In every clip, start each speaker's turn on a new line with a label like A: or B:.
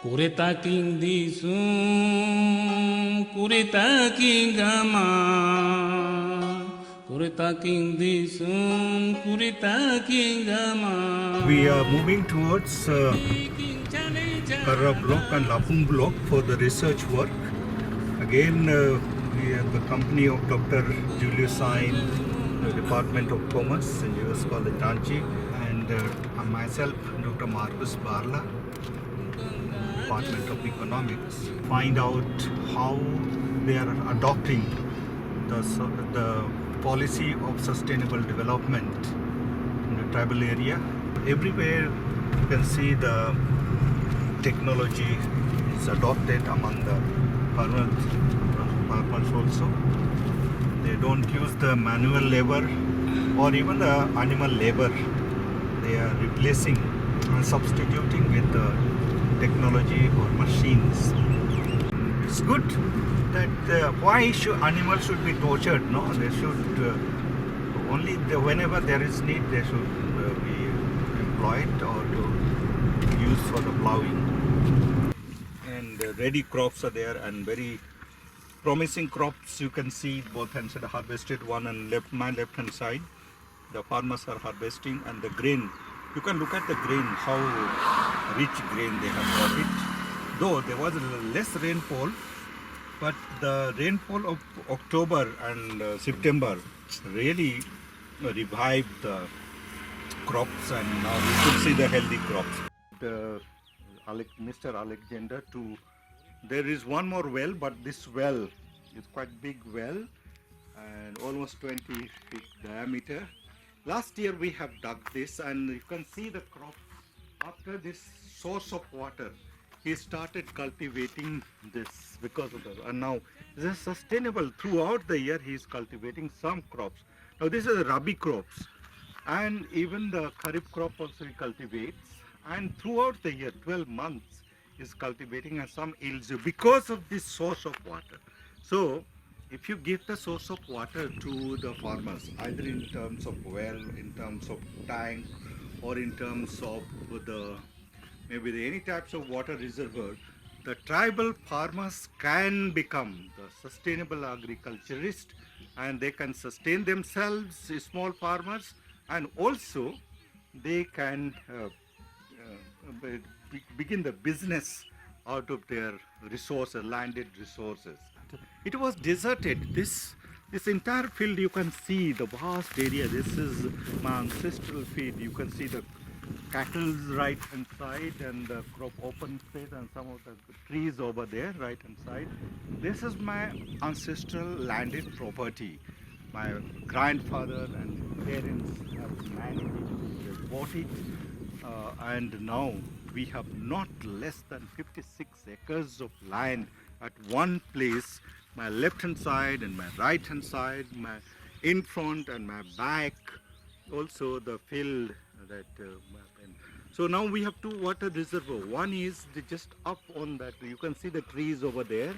A: Kureta king disum, kureta king gama, kureta king disum, kureta king gama.
B: We are moving towards Karra block and Lapung block for the research work. Again, we have the company of Dr. Julius Sain, the Department of Commerce in US College Ranchi, and myself, Dr. Marcus Barla, Department of Economics. Find out how they are adopting the policy of sustainable development in the tribal area. Everywhere you can see the technology is adopted among the farmers also. They don't use the manual labor or even the animal labor. They are replacing and substituting with the technology or machines. It's good that why animals should be tortured? No, they should only whenever there is need they should be employed or to use for the plowing. And ready crops are there and very promising crops. You can see both hands are harvested, one and my left hand side the farmers are harvesting, and the grain, you can look at the grain, how rich grain they have got it. Though there was less rainfall, but the rainfall of October and September really revived the crops, and now we could see the healthy crops. Mr. Alexander, there is one more well, but this well is quite big well and almost 20 feet diameter. Last year we have dug this, and you can see the crop after this source of water. He started cultivating this because of and now this is sustainable throughout the year. He is cultivating some crops. Now this is rabi crops, and even the kharif crop also he cultivates, and throughout the year 12 months is cultivating, and some yields because of this source of water. So if you give the source of water to the farmers, either in terms of well, in terms of tank, or in terms of any types of water reservoir, the tribal farmers can become the sustainable agriculturist, and they can sustain themselves, small farmers, and also they can begin the business out of their resources, landed resources. It was deserted. This entire field, you can see the vast area. This is my ancestral field. You can see the cattle right hand side and the crop open space and some of the trees over there right hand side. This is my ancestral landed property. My grandfather and parents have managed it, they bought it, and now we have not less than 56 acres of land at one place. My left hand side and my right hand side, my in front and my back, also the field that so now we have two water reservoir. One is just up on that, you can see the trees over there.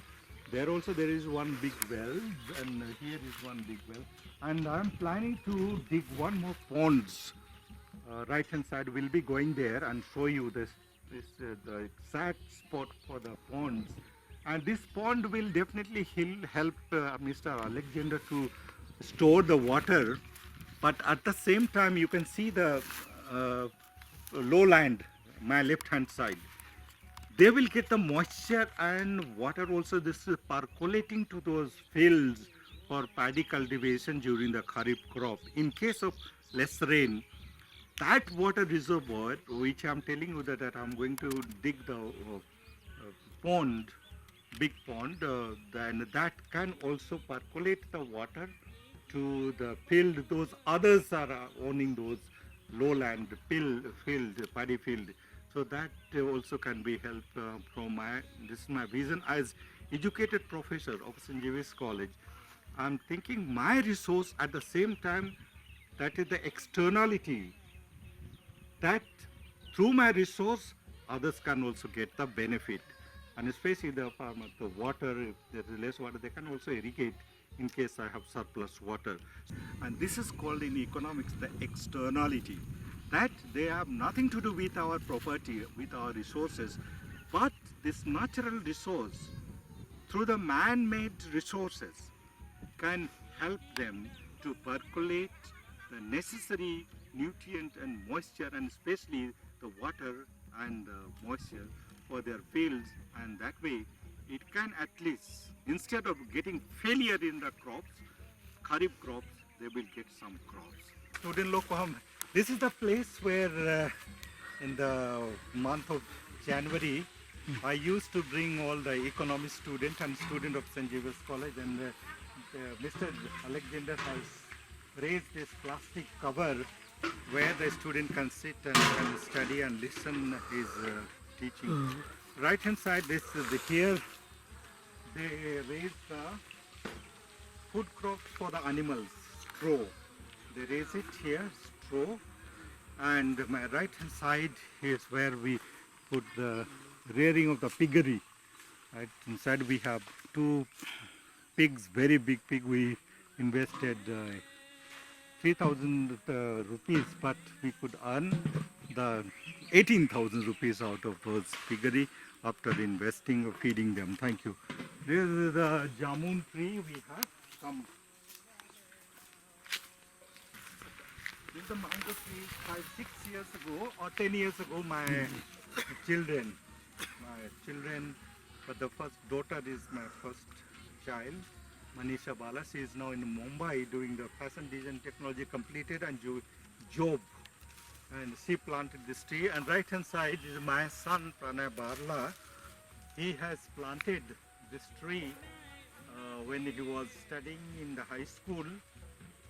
B: There also there is one big well, and here is one big well, and I am planning to dig one more ponds. Right hand side, will be going there and show you the exact spot for the ponds. And this pond will definitely help Mr. Alexander to store the water, but at the same time you can see the lowland, my left hand side. They will get the moisture and water also. This is percolating to those fields for paddy cultivation during the kharif crop. In case of less rain, that water reservoir, which I am telling you that I am going to dig the pond, big pond, then that can also percolate the water to the field. Those others are owning those lowland field, paddy field. So that also can be helped from this is my vision as educated professor of St. Xavier's College. I'm thinking my resource at the same time, that is the externality, that through my resource others can also get the benefit, and especially the farmers, the water, if there is less water they can also irrigate in case I have surplus water. And this is called in economics the externality, that they have nothing to do with our property, with our resources, but this natural resource through the man-made resources can help them to percolate the necessary nutrient and moisture, and especially the water and moisture for their fields, and that way it can at least, instead of getting failure in the crops, kharif crops, they will get some crops. Student log ko hum, this is the place where in the month of January I used to bring all the economics student and student of St. Xavier's College, and Mr. Alexander has raised this plastic cover where the student can sit and can study and listen his teaching. Right hand side, this is here they raise the food crops for the animals, straw. They raise it here, straw, and my right hand side is where we put the rearing of the piggery. Right inside we have 2 pigs, very big pig. We invested 3,000 rupees, but we could earn the 18,000 rupees out of those piggery after investing or feeding them. Thank you. This is the jamun tree we have. Some. This is the mango tree 5-6 years ago or 10 years ago. My children, but the first daughter is my first child, Manisha Barla. She is now in Mumbai doing the fashion design technology completed and job. And she planted this tree. And right hand side is my son Barla. He has planted this tree when he was studying in the high school,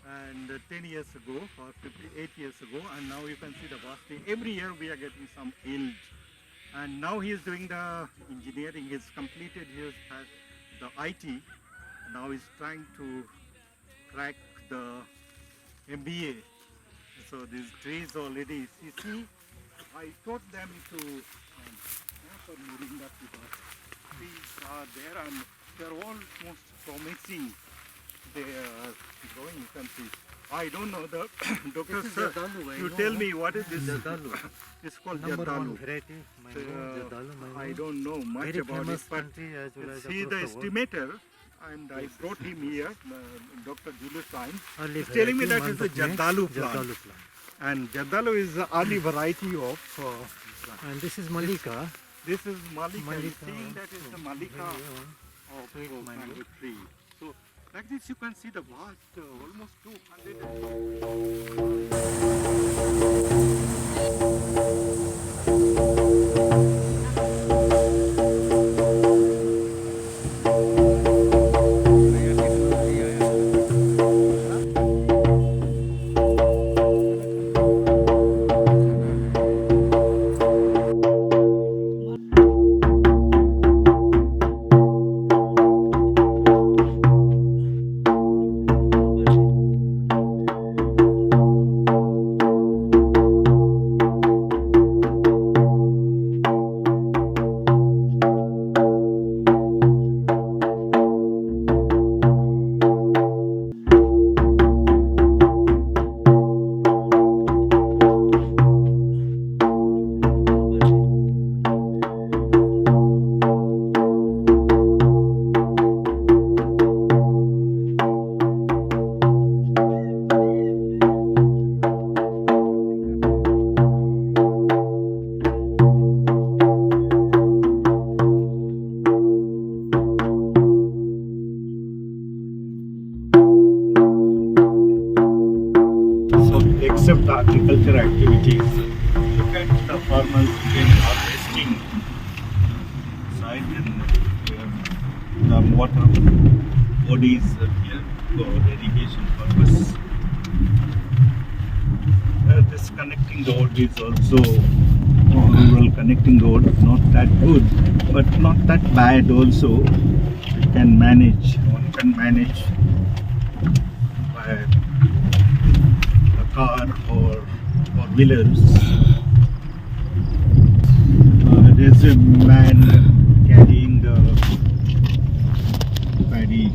B: and 10 years ago or 58 years ago, and now you can see the vast tree. Every year we are getting some yield. And now he is doing the engineering. He's completed his the IT. Now he's trying to crack the MBA. So these trees already, you see, I taught them to for Moringa because trees are there and they're almost promising. They are growing, you can see. I don't know the doctor sir. You tell me what is this?
C: Jardalu.
B: It's called
C: Number
B: Jardalu.
C: one variety, Jardalu.
B: I don't know much
C: Very
B: about it,
C: famous
B: but
C: country as well as
B: see
C: across
B: the
C: the world.
B: estimator, and I brought him here, Dr. Julius Sain.
C: Early
B: He's telling me that
C: variety,
B: it's a
C: month of May,
B: Jardalu plant.
C: Jardalu plant.
B: And Jardalu is the early variety of plant.
C: And this is Malika.
B: This is Malika.
C: Malika.
B: Seeing that is the Malika of
C: Sweet mango.
B: mango tree. So like this you can see the vast, almost 200. Except agriculture activities, look at the farmers in harvesting side, and the water bodies here for irrigation purpose. This connecting road is also rural connecting road, not that good, but not that bad also. We can manage, one can manage by car or wheelers. There's a man carrying the paddy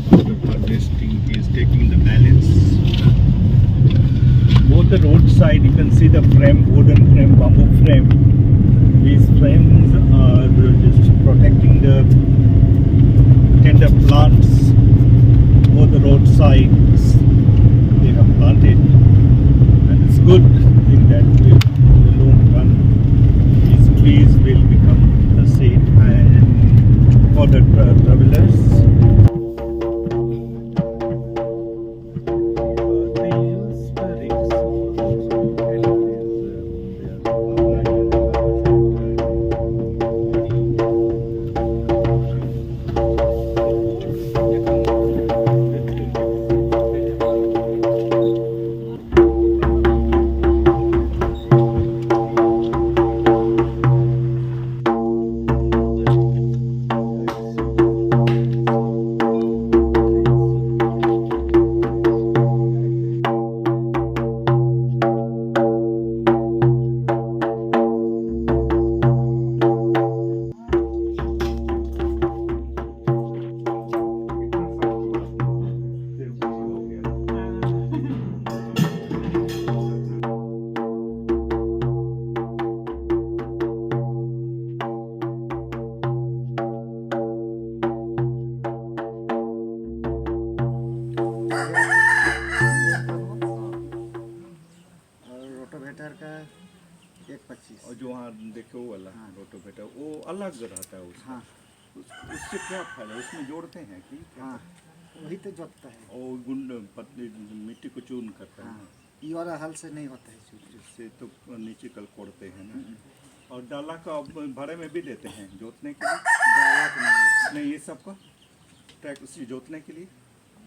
B: after harvesting. He is taking the balance. Both the roadside you can see the frame, wooden frame, bamboo frame. These frames are sides they have planted, and it's good thing that in the long run these trees will become the shade and for the travelers.
D: Rotavator का 1.25।
B: और जो वहाँ देखे वो वाला rotavator वो अलग रहता है उसका।
D: हाँ
B: उससे क्या फायदा, उसमें जोड़ते हैं कि क्या?
D: हाँ वही तो जोतता है।
B: और गुंड पतली मिट्टी को चून करता है
D: हाँ ये वाला हल से नहीं होता है चून।
B: इससे तो नीचे कल कोड़ते हैं ना। और डाला का भाड़े में भी देते हैं जोतने के लिए?
D: डाला तो नहीं,
B: नहीं, ये सबका ट्रैक उसी जोतने के लिए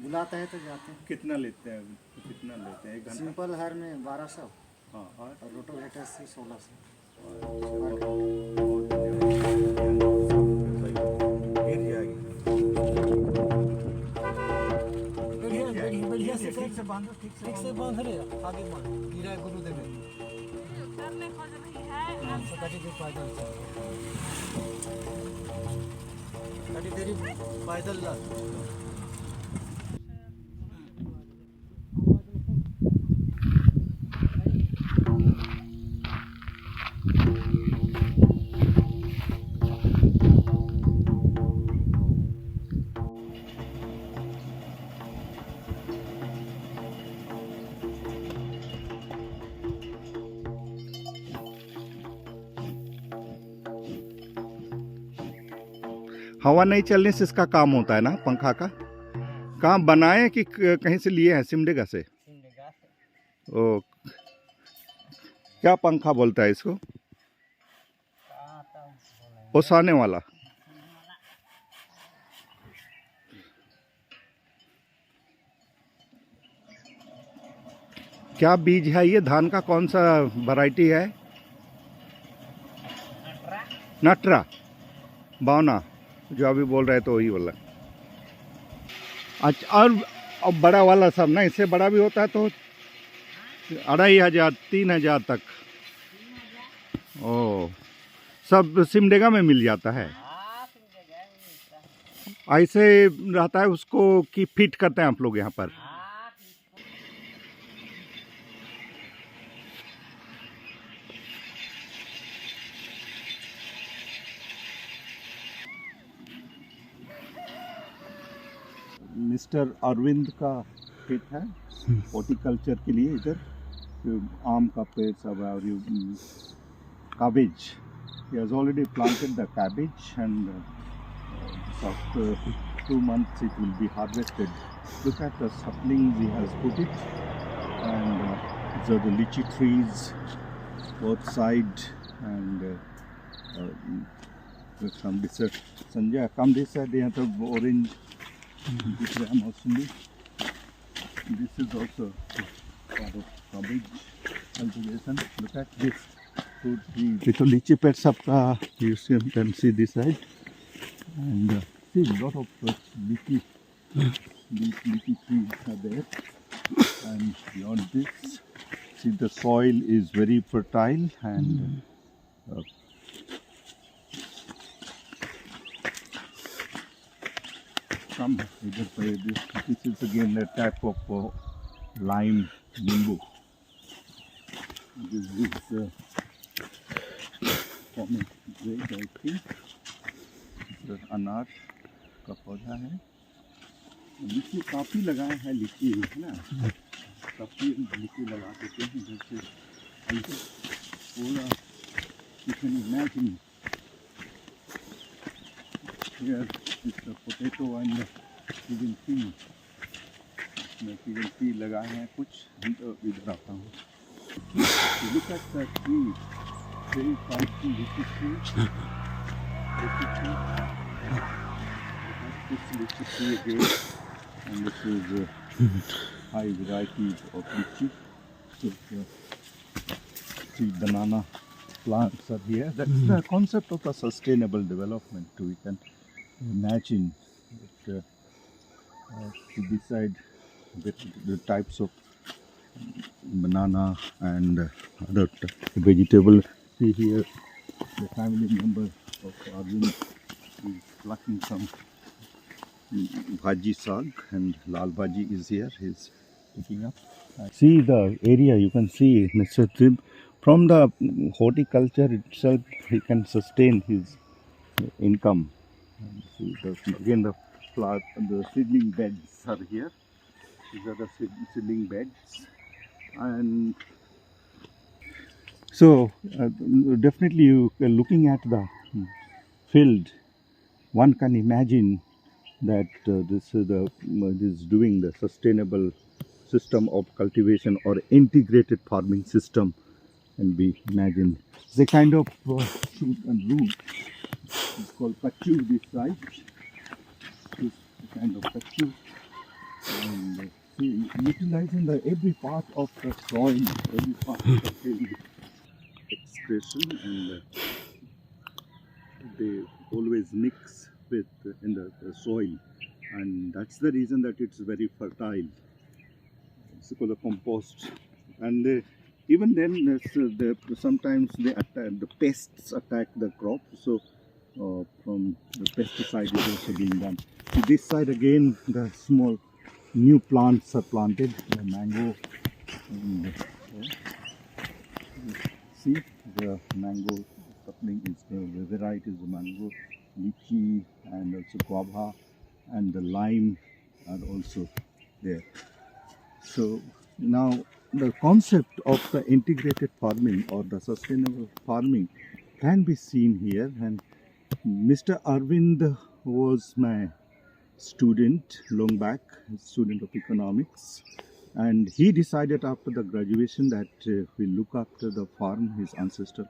D: बुलाता है तो जाते हैं।
B: कितना लेते हैं? कितना लेते हैं एक घंटा?
D: सिंपल हर में 1200
B: हाँ और
D: और रोटोवेटर से 1600।
B: गिर जाएगी।
D: बढ़िया से ठीक से बांधो, ठीक से बांध रहे आगे बांध गिरा गुरुदेव कटी देरी पैदल ला।
B: हवा नहीं चलने से इसका काम होता है ना, पंखा का काम बनाए कि कहीं से लिए हैं? सिमडेगा से। ओ क्या पंखा बोलता है इसको? ओसाने वाला। क्या बीज है ये? धान का कौन सा वैरायटी है? नटरा बावना जो अभी बोल रहे तो वही वाला। अच्छा और बड़ा वाला सब ना, इससे बड़ा भी होता है तो 2500 3000 तक। ओ सब सिमडेगा में मिल जाता है? ऐसे रहता है उसको कि फिट करते हैं आप लोग यहाँ पर? मिस्टर अरविंद का खेत है हॉर्टिकल्चर के लिए। इधर आम का पेड़ सब है और cabbage. He has already planted the cabbage and after 2 months it will be harvested. Look at the saplings he has put it, and these are the lychee trees both side, and some this side. Sanjay, come this side. They have orange. This is mostly. This is also part of cabbage cultivation. Look at this. ये तो लीची पेड़ सबका you can see this side, and see lot of lychee trees are there, and beyond this see the soil is very fertile, and come this is again a type of lime nimbu. This is great, I think. अनार का पौधा है। लीची काफ़ी लगाए हैं, लीची है ना, काफ़ी लीची लगा देते हैं जैसे पूरा you can imagine here is the potato and even pea. मैं even pea लगाए हैं कुछ, इधर आता हूँ. Look at the tree, very fancy lychee tree. This lychee tree again, and this is high varieties of lychee. So, see banana plants are here. That's the concept of a sustainable development too. You can imagine that, to decide the types of banana and other vegetable. See here, the family member of Arvind is plucking some bhaji sag, and lal bhaji is here. He's picking up. See the area. You can see Mr. Trib. From the horticulture itself, he can sustain his income. And see again the seedling beds are here. These are the seedling beds, and so definitely you looking at the field, one can imagine that this is doing the sustainable system of cultivation or integrated farming system can be imagined. It's a kind of shoot and root. It's called kachu this side. This kind of kachu. And utilizing every part of the soil, every part of the field expression, and they always mix with in the soil, and that's the reason that it's very fertile. It's called a compost, and even then sometimes the pests attack the crop, so from the pesticide is also being done. To this side again, the small new plants are planted, the mango, and see the mango sapling is the varieties of mango, lychee, and also guava, and the lime are also there. So now the concept of the integrated farming or the sustainable farming can be seen here, and Mr. Arvind was my student long back, student of economics, and he decided after the graduation that we look after the farm, his ancestor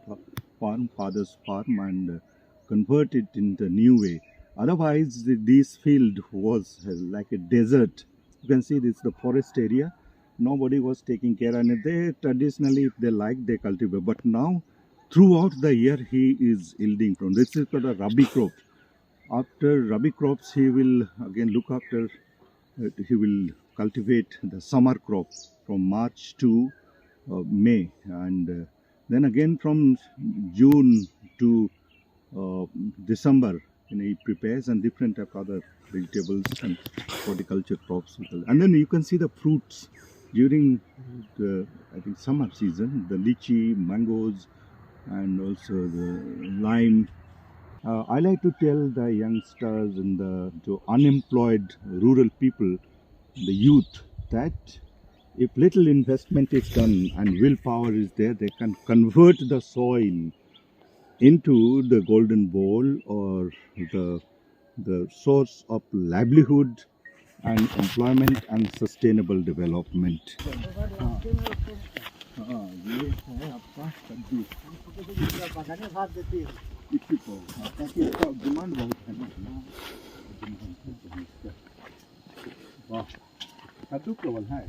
B: farm, father's farm, and convert it in the new way. Otherwise, this field was like a desert. You can see this is the forest area. Nobody was taking care, and they traditionally, if they like, they cultivate. But now, throughout the year, he is yielding from. This is called a rabi crop. After rabi crops, he will again look after. He will cultivate the summer crop from March to May, and then again from June to December, he prepares, and different type of other vegetables and horticulture crops. And then you can see the fruits during the, I think, summer season, the lychee, mangoes, and also the lime. I like to tell the youngsters and the unemployed rural people, the youth, that if little investment is done and willpower is there, they can convert the soil into the golden bowl or the source of livelihood and employment and sustainable development. ये है आपका कद्दू, इसी को क्योंकि इसका demand बहुत है ना, वाह कद्दू केवल है,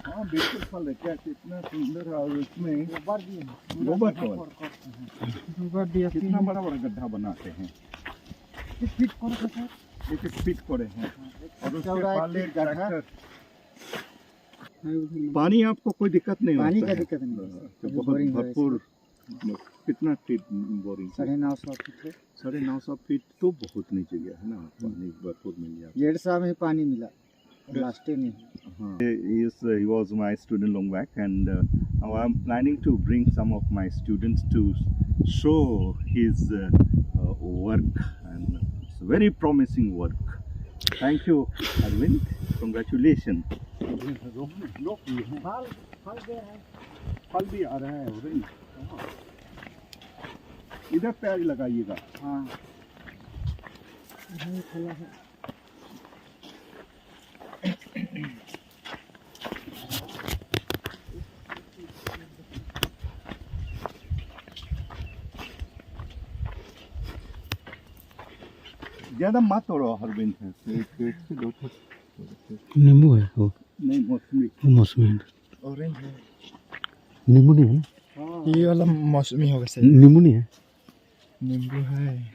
B: हाँ बिल्कुल फल है, क्या कितना सुंदर है, और उसमें गोबर कितना बड़ा बड़ा गड्ढा बनाते हैं, एक फीट करे हैं, और उसके पाले ट्रैक्टर। पानी आपको कोई दिक्कत नहीं होता है, पानी का दिक्कत नहीं, बहुत भरपूर। कितना फीट बोरिंग? 950 फीट। 950 फीट तो बहुत नीचे गया है ना, पानी भरपूर मिल गया। 1.5 साल में पानी मिला, लास्ट में। He was my student long back, and now I'm planning to bring some of my students to show his work, and it's very promising work. Thank you, Arvind. Congratulations. फल भी आ रहा है ऑरेंज. इधर प्याज लगाइएगा. हाँ. ज्यादा मत तोड़ो हरबिंद.
A: नींबू है वो,
B: नहीं मौसमी.
A: मौसमी है.
D: ऑरेंज है.
A: नींबू नहीं है.
D: ये वाला मौसमी होगा सर.
A: नींबू नहीं है.
D: नींबू है.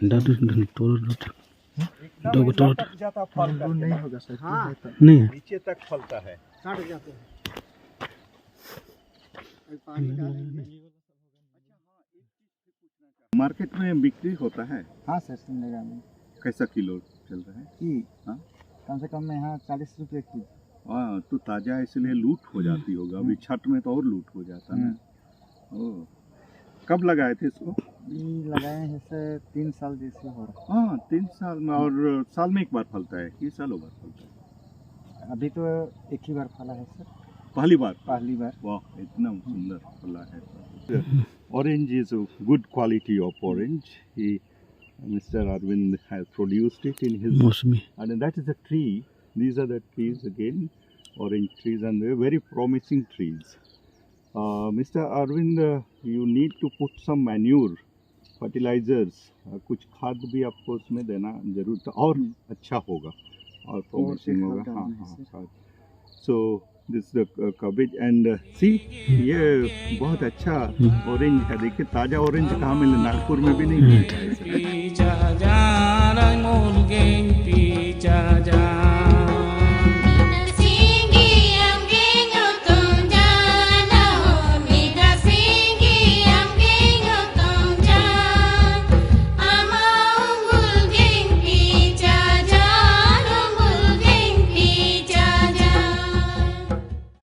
B: जाता फल
D: नींबू नहीं होगा सर. हाँ.
A: नहीं है.
B: नीचे तक फलता है.
D: काट जाते हैं.
B: मार्केट में बिक्री होता है.
D: हाँ सर, सिमडेगा में
B: कैसा किलो चल रहा है? हाँ?
D: कम से कम यहाँ 40 रुपये की.
B: हाँ, तो ताजा है इसलिए लूट हो जाती होगा. अभी छठ में तो और लूट हो जाता है. ओह, कब लगाए थे इसको?
D: ये लगाए हैं सर 3 साल जैसे हो रहा
B: हाँ, 3 साल में. और साल में एक बार फलता है कि सालों बार फलता है?
D: है. अभी तो एक ही बार फला है सर.
B: पहली बार.
D: पहली बार.
B: वाह, इतना सुंदर फला है. Orange is a good quality of orange. Mr. Arvind has produced it in his.
A: मौसमी.
B: And that is a tree. These are the trees again, orange trees, and they're very promising trees. Mr. Arvind, you need to put some manure, fertilizers. कुछ खाद भी आपको उसमें देना जरूर और अच्छा होगा और promising होगा. हाँ हाँ. So this is the cabbage and see, ये बहुत अच्छा ऑरेंज है. देखिए ताजा ऑरेंज कहाँ मिले, नागपुर में भी नहीं मिलता है.